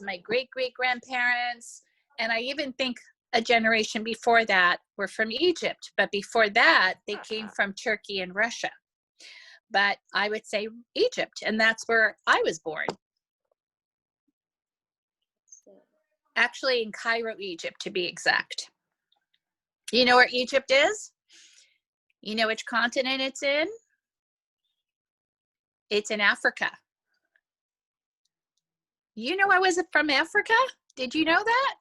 my great-great-grandparents, and I even think a generation before that were from Egypt. But before that, they came from Turkey and Russia. But I would say Egypt, and that's where I was born. Actually, in Cairo, Egypt, to be exact. You know where Egypt is? You know which continent it's in? It's in Africa. You know I was from Africa? Did you know that?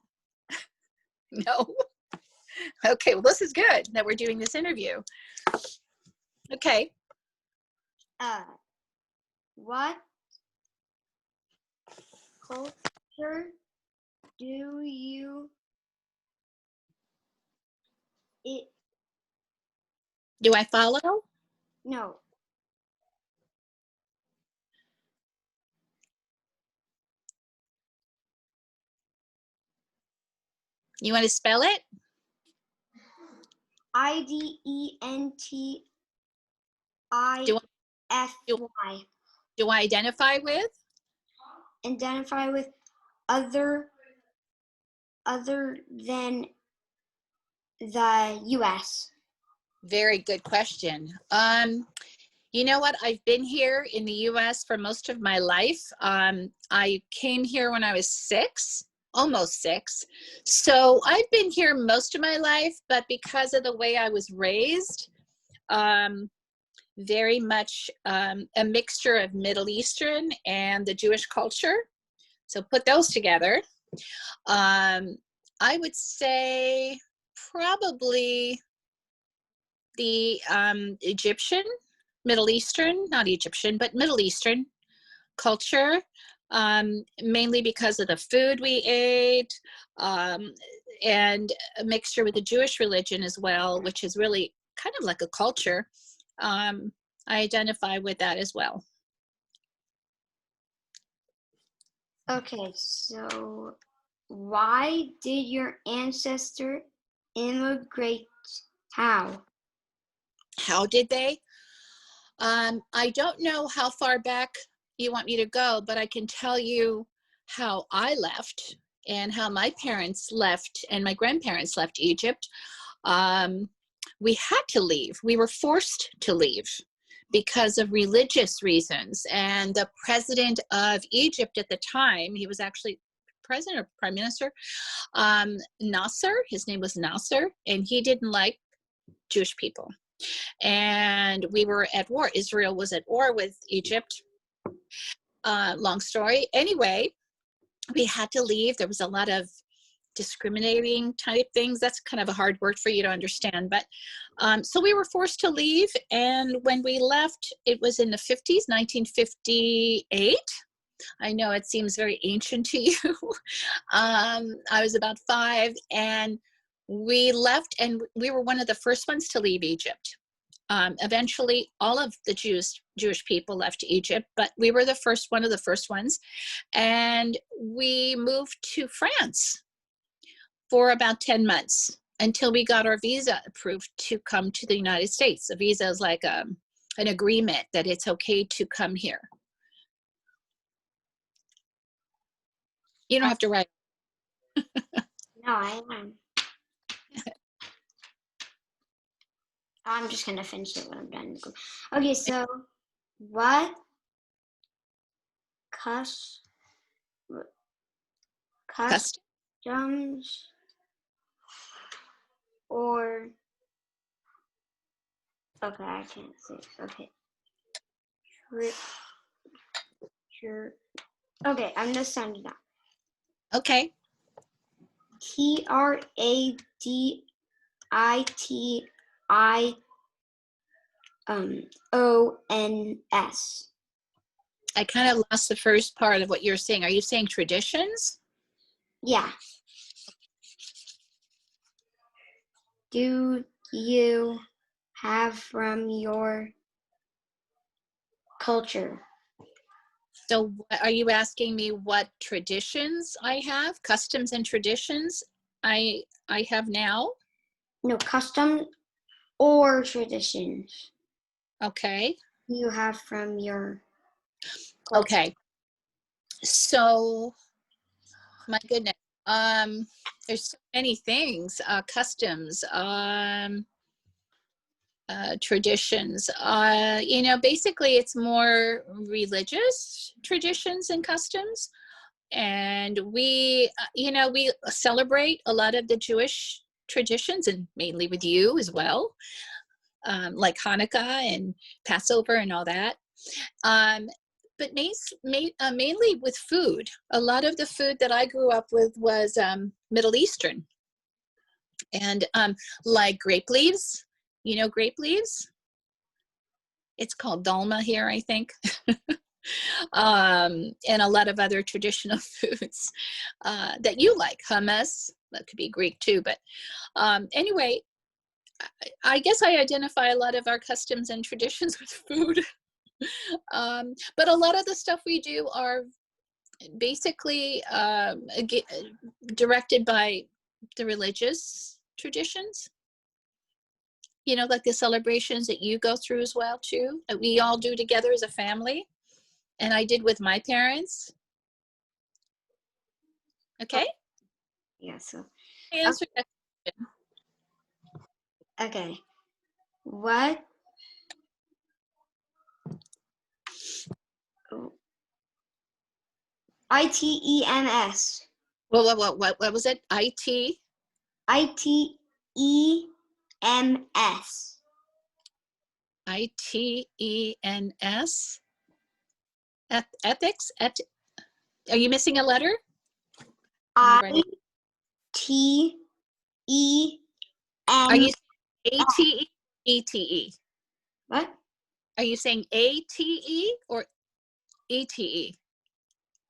No. Okay, well, this is good that we're doing this interview. Okay. What culture do you Do I follow? No. You want to spell it? IDENTIFY. Do I identify with? Identify with other than the U.S. Very good question. You know what? I've been here in the U.S. for most of my life. I came here when I was 6, almost 6. So I've been here most of my life, but because of the way I was raised, very much a mixture of Middle Eastern and the Jewish culture. So put those together. I would say probably the Egyptian, Middle Eastern, not Egyptian, but Middle Eastern culture, mainly because of the food we ate, and a mixture with the Jewish religion as well, which is really kind of like a culture. I identify with that as well. Okay, so why did your ancestor immigrate? How? How did they? I don't know how far back you want me to go, but I can tell you how I left and how my parents left and my grandparents left Egypt. We had to leave. We were forced to leave because of religious reasons. And the president of Egypt at the time, he was actually president or prime minister, Nasser, his name was Nasser, and he didn't like Jewish people. And we were at war. Israel was at war with Egypt. Long story. Anyway, we had to leave. There was a lot of discriminating type things. That's kind of a hard word for you to understand. But so we were forced to leave. And when we left, it was in the 50s, 1958. I know it seems very ancient to you. I was about 5, and we left, and we were one of the first ones to leave Egypt. Eventually, all of the Jewish people left Egypt, but we were one of the first ones. And we moved to France for about 10 months until we got our visa approved to come to the United States. A visa is like an agreement that it's okay to come here. You don't have to write. No, I am. I'm just going to finish it when I'm done. Okay, so what customs or... Okay, I can't say. Okay. Sure. Okay, I'm going to send it out. Okay. TRADITIONS. I kind of lost the first part of what you're saying. Are you saying traditions? Yeah. Do you have from your culture? So are you asking me what traditions I have, customs and traditions I have now? No, custom or traditions. Okay. You have from your culture. Okay. So My goodness. There's so many things, customs, traditions. Basically it's more religious traditions and customs. And we celebrate a lot of the Jewish traditions, and mainly with you as well, like Hanukkah and Passover and all that. Um, but mainly with food. A lot of the food that I grew up with was Middle Eastern, and like grape leaves. You know grape leaves? It's called dolma here, I think. And a lot of other traditional foods that you like. Hummus, that could be Greek too. But anyway, I guess I identify a lot of our customs and traditions with food. But a lot of the stuff we do are basically directed by the religious traditions. Like the celebrations that you go through as well too, that we all do together as a family. And I did with my parents. Okay? Yeah, so I answered that question. okay. What ITEMS? What was it? IT? ITEMS. ITENS? Ethics? Are you missing a letter? ITEM. Are you saying ATE? ETE? What? Are you saying ATE or ETE?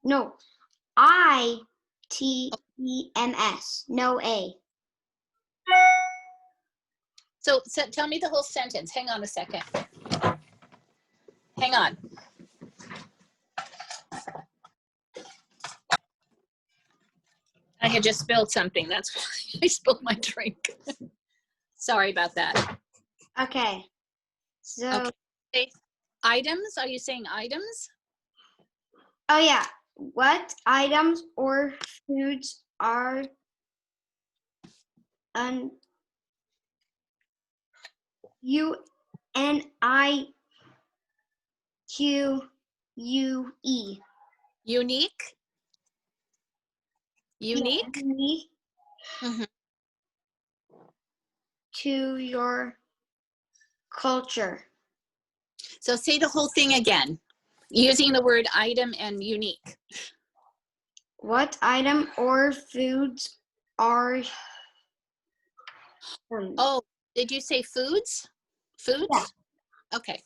No. ITEMS. No A. So tell me the whole sentence. Hang on a second. Hang on. I had just spilled something. That's why I spilled my drink. Sorry about that. Okay. So. Okay. Items? Are you saying items? Oh yeah. What items or foods are UNIQUE? Unique? Yeah, Unique? unique Mm-hmm. to your culture. So say the whole thing again, using the word item and unique. What item or foods are? Oh, did you say foods? Foods? Yeah. Okay.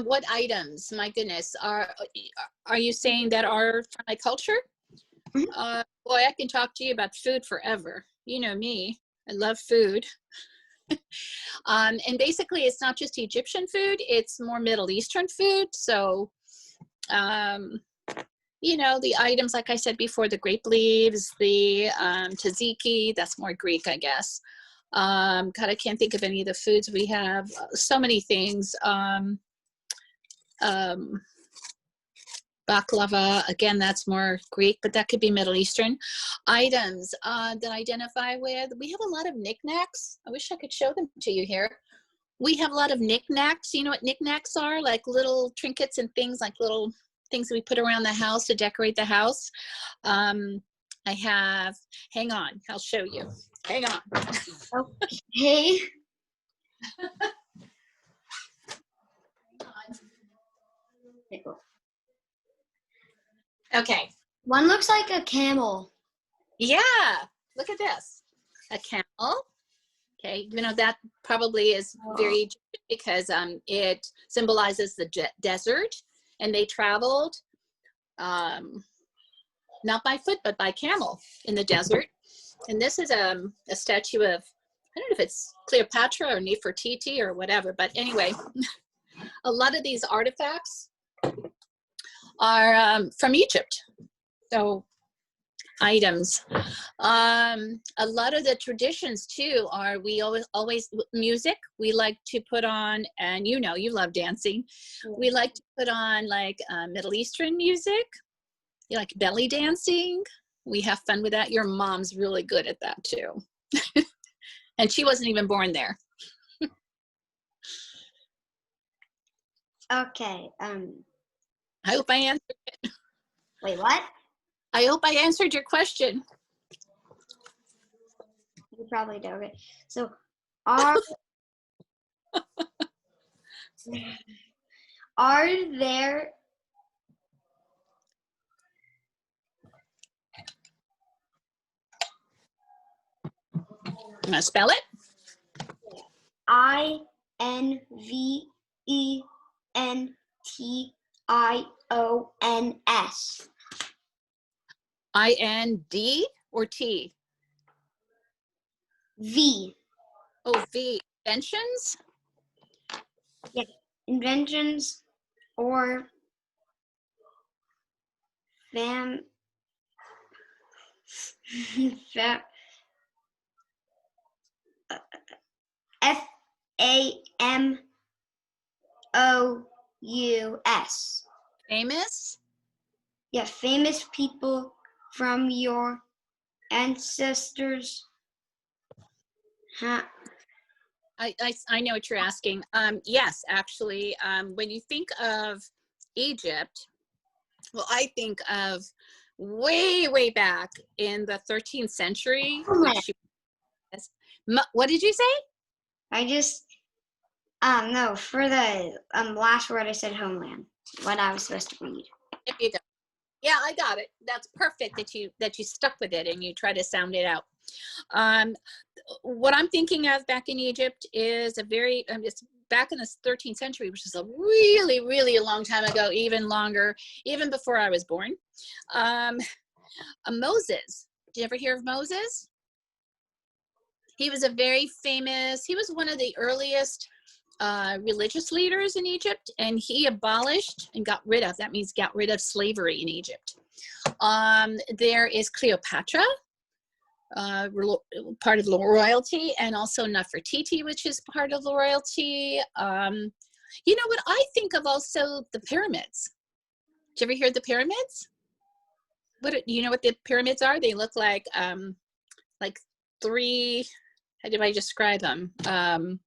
What items? My goodness, are you saying that are from my culture? Mhm. Boy, I can talk to you about food forever. You know me. I love food. And basically, it's not just Egyptian food; it's more Middle Eastern food. So, the items, like I said before, the grape leaves, the tzatziki, that's more Greek, I guess. God, I can't think of any of the foods we have. So many things. Baklava, again, that's more Greek, but that could be Middle Eastern. Items that I identify with, we have a lot of knickknacks. I wish I could show them to you here. We have a lot of knickknacks. You know what knickknacks are? Like little trinkets and things, like little things that we put around the house to decorate the house. I have, hang on, I'll show you. Hang on. Okay. Okay. One looks like a camel. Yeah, look at this. A camel. Okay, that probably is very because it symbolizes the desert, and they traveled not by foot but by camel in the desert. And this is a statue of, I don't know if it's Cleopatra or Nefertiti or whatever, but anyway, a lot of these artifacts are from Egypt. So items. A lot of the traditions too are we always music. We like to put on, and you love dancing. We like to put on like Middle Eastern music. You like belly dancing. We have fun with that. Your mom's really good at that too. And she wasn't even born there. Okay. I hope I answered. Wait, what? I hope I answered your question. You probably do. Okay. So, are there I'm gonna spell it. INVENTIONS? IND or T? V. Oh, V. Inventions? Yeah. Inventions or fam. FAMOUS. Famous? Yeah, famous people from your ancestors. Huh? I know what you're asking. Yes, actually, when you think of Egypt, well, I think of way back in the 13th century, which what did you say? I just no, for the last word I said homeland. What I was supposed to read. There you go. Yeah, I got it. That's perfect that you stuck with it and you try to sound it out. What I'm thinking of back in Egypt is it's back in the 13th century, which is a really long time ago, even longer, even before I was born. Moses. Did you ever hear of Moses? He was he was one of the earliest religious leaders in Egypt, and he abolished and got rid of slavery in Egypt. There is Cleopatra, part of the royalty, and also Nefertiti, which is part of the royalty. You know what I think of also? The pyramids. Did you ever hear of the pyramids? You know what the pyramids are? They look like three. How do I describe them? I don't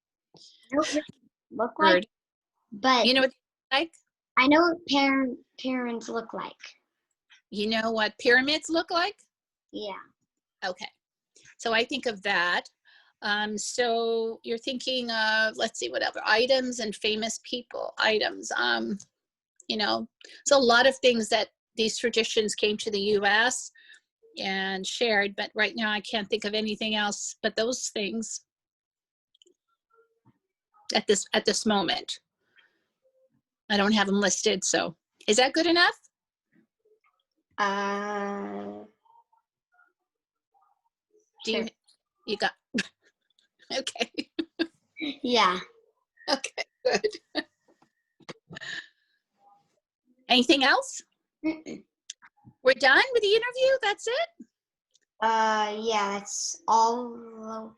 really look like, but you know what they look like? I know what parents look like. You know what pyramids look like? Yeah. Okay. So I think of that. So you're thinking of, let's see, whatever, items and famous people, items. You know, so a lot of things that these traditions came to the US and shared, but right now I can't think of anything else but those things at this moment. I don't have them listed, so is that good enough? Sure. You got okay. Yeah. Okay, good. Anything else? We're done with the interview? That's it? Yeah, that's all